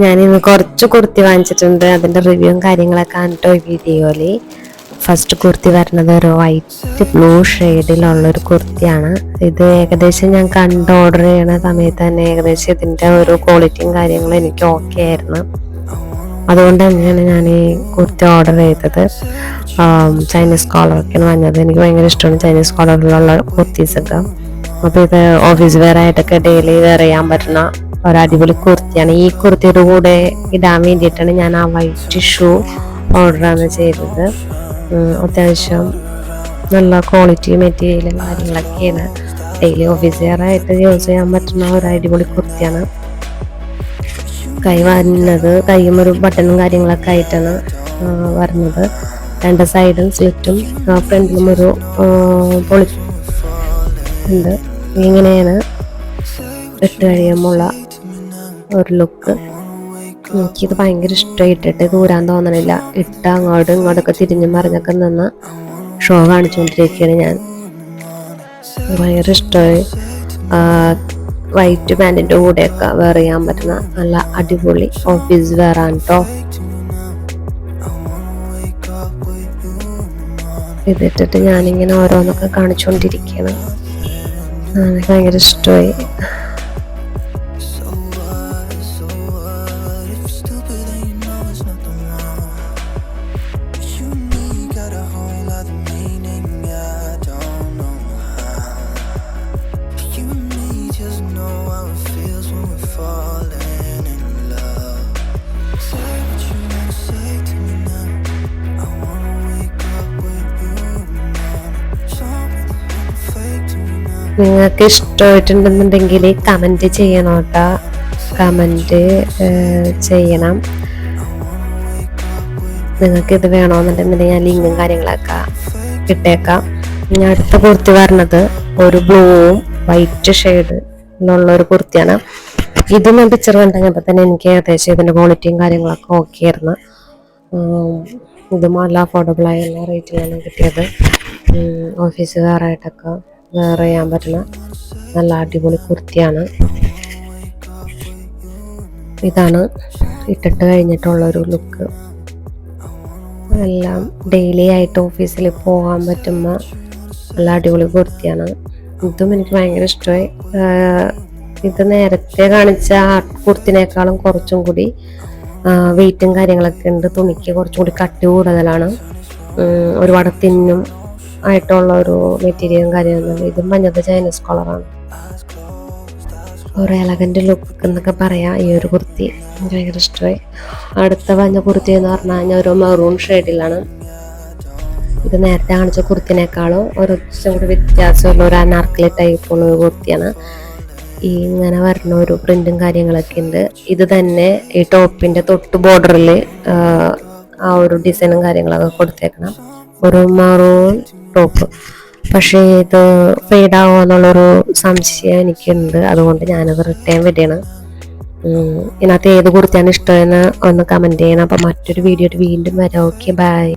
ഞാനിന്ന് കുറച്ച് കുർത്തി വാങ്ങിച്ചിട്ടുണ്ട്. അതിൻ്റെ റിവ്യൂവും കാര്യങ്ങളൊക്കെ കണ്ടിട്ടോ ഈ വീഡിയോയിൽ. ഫസ്റ്റ് കുർത്തി വരുന്നത് ഒരു വൈറ്റ് ബ്ലൂ ഷെയ്ഡിലുള്ളൊരു കുർത്തിയാണ്. ഇത് ഏകദേശം ഞാൻ കണ്ട് ഓർഡർ ചെയ്യണ സമയത്ത് തന്നെ ഏകദേശം ഇതിൻ്റെ ഒരു ക്വാളിറ്റിയും കാര്യങ്ങളും എനിക്ക് ഓക്കെ ആയിരുന്നു. അതുകൊണ്ട് തന്നെയാണ് ഞാൻ ഈ കുർത്തി ഓർഡർ ചെയ്തത്. ചൈനീസ് കോളറൊക്കെയാണ് വാങ്ങിയത്. എനിക്ക് ഭയങ്കര ഇഷ്ടമാണ് ചൈനീസ് കോളറിലുള്ള കുർത്തീസൊക്കെ. അപ്പോൾ ഇത് ഓഫീസ് വെയർ ആയിട്ടൊക്കെ ഡെയിലി വെയർ ചെയ്യാൻ പറ്റുന്ന ഒരടിപൊളി കുർത്തിയാണ്. ഈ കുർത്തിയുടെ കൂടെ ഇടാൻ വേണ്ടിയിട്ടാണ് ഞാൻ ആ വൈറ്റ് ഷൂ ഓർഡറാണ് ചെയ്തത്. അത്യാവശ്യം നല്ല ക്വാളിറ്റി മെറ്റീരിയലും കാര്യങ്ങളൊക്കെയാണ്. ഡെയിലി ഓഫീസ് വെയർ ആയിട്ട് യൂസ് ചെയ്യാൻ പറ്റുന്ന ഒരു അടിപൊളി കുർത്തിയാണ്. കൈ വരുന്നത് കൈയും ഒരു ബട്ടണും കാര്യങ്ങളൊക്കെ ആയിട്ടാണ് വരുന്നത്. രണ്ട് സൈഡും സ്ലിറ്റും ഫ്രണ്ടിലും ഒരു പൊളി ഉണ്ട്. ഇങ്ങനെയാണ് ഇട്ട് കഴിയുമ്പോഴുള്ള ഒരു ലുക്ക്. എനിക്കിത് ഭയങ്കര ഇഷ്ടമായിട്ടിട്ട് ദൂരാൻ തോന്നണില്ല. ഇട്ട് അങ്ങോട്ടും ഇങ്ങോട്ടൊക്കെ തിരിഞ്ഞും മറിഞ്ഞൊക്കെ നിന്ന് ഷോ കാണിച്ചുകൊണ്ടിരിക്കുകയാണ് ഞാൻ. ഭയങ്കര ഇഷ്ടമായി. വൈറ്റ് പാൻറ്റിൻ്റെ കൂടെയൊക്കെ വെയർ ചെയ്യാൻ പറ്റുന്ന നല്ല അടിപൊളി ഓഫീസ് വെയർ ആണ് കേട്ടോ. ഇതിട്ടിട്ട് ഞാനിങ്ങനെ ഓരോന്നൊക്കെ കാണിച്ചുകൊണ്ടിരിക്കുകയാണ്. എനിക്ക് ഭയങ്കര ഇഷ്ടമായി. നിങ്ങൾക്ക് ഇഷ്ടമായിട്ടുണ്ടെന്നുണ്ടെങ്കിൽ കമൻറ്റ് ചെയ്യണം കേട്ടോ. കമൻറ്റ് ചെയ്യണം. നിങ്ങൾക്കിത് വേണമെന്നുണ്ടെന്നുണ്ടെങ്കിൽ ഞാൻ ലിങ്കും കാര്യങ്ങളൊക്കെ ഇട്ടേക്കാം. ഇനി അടുത്ത കുർത്തി പറഞ്ഞത് ഒരു ബ്ലൂവും വൈറ്റ് ഷെയ്ഡിലുള്ളൊരു കുർത്തിയാണ്. ഇത് ഞാൻ പിക്ചർ കണ്ടപ്പോൾ തന്നെ എനിക്ക് ഏകദേശം ഇതിൻ്റെ ക്വാളിറ്റിയും കാര്യങ്ങളൊക്കെ ഓക്കെ ആയിരുന്നു. ഇതും നല്ല അഫോർഡബിളായ എല്ലാ റേറ്റിലാണ് കിട്ടിയത്. ഓഫീസുകാരായിട്ടൊക്കെ വെയർ ചെയ്യാൻ പറ്റുന്ന നല്ല അടിപൊളി കുർത്തിയാണ്. ഇതാണ് ഇട്ടിട്ട് കഴിഞ്ഞിട്ടുള്ളൊരു ലുക്ക്. എല്ലാം ഡെയിലി ആയിട്ട് ഓഫീസിൽ പോകാൻ പറ്റുമ്പോൾ നല്ല അടിപൊളി കുർത്തിയാണ്. ഇതും എനിക്ക് ഭയങ്കര ഇഷ്ടമായി. ഇത് നേരത്തെ കാണിച്ച കുർത്തിനേക്കാളും കുറച്ചും കൂടി വെയിറ്റും കാര്യങ്ങളൊക്കെ ഉണ്ട്. തുണിക്ക് കുറച്ചും കൂടി കട്ടി കൂടുതലാണ്. ഒരുപാട് തിന്നും ആയിട്ടുള്ള ഒരു മെറ്റീരിയലും കാര്യമൊന്നും. ഇത് മഞ്ഞത് ചൈനീസ് കളറാണ്. ഒരു എലഗന്റ് ലുക്ക് എന്നൊക്കെ പറയാം ഈ ഒരു കുർത്തി. എനിക്ക് ഭയങ്കര ഇഷ്ടമായി. അടുത്ത മഞ്ഞ കുർത്തി എന്ന് പറഞ്ഞു കഴിഞ്ഞാൽ ഒരു മെറൂൺ ഷെയ്ഡിലാണ്. ഇത് നേരത്തെ കാണിച്ച കുർത്തിനേക്കാളും ഒരൊച്ചും കൂടി വ്യത്യാസമുള്ള ഒരു അനാർക്കലി ടൈപ്പുള്ള ഒരു കുർത്തിയാണ്. ഈ ഇങ്ങനെ വരുന്ന ഒരു പ്രിന്റും കാര്യങ്ങളൊക്കെ ഉണ്ട്. ഇത് തന്നെ ഈ ടോപ്പിന്റെ തൊട്ട് ബോർഡറിൽ ആ ഒരു ഡിസൈനും കാര്യങ്ങളൊക്കെ കൊടുത്തേക്കണം. ഒരു മറൂൺ ടോപ്പ്. പക്ഷേ ഇത് ഫെയ്ഡ് ആവുമോ എന്നുള്ളൊരു സംശയം എനിക്കുണ്ട്. അതുകൊണ്ട് ഞാനത് റിട്ടേൺ വിടുകയാണ്. ഇതിനകത്ത് ഏത് കുർത്തിയാണ് ഇഷ്ടമെന്ന് ഒന്ന് കമൻറ്റ് ചെയ്യണം. അപ്പം മറ്റൊരു വീഡിയോ വീണ്ടും വരാം. Okay, by.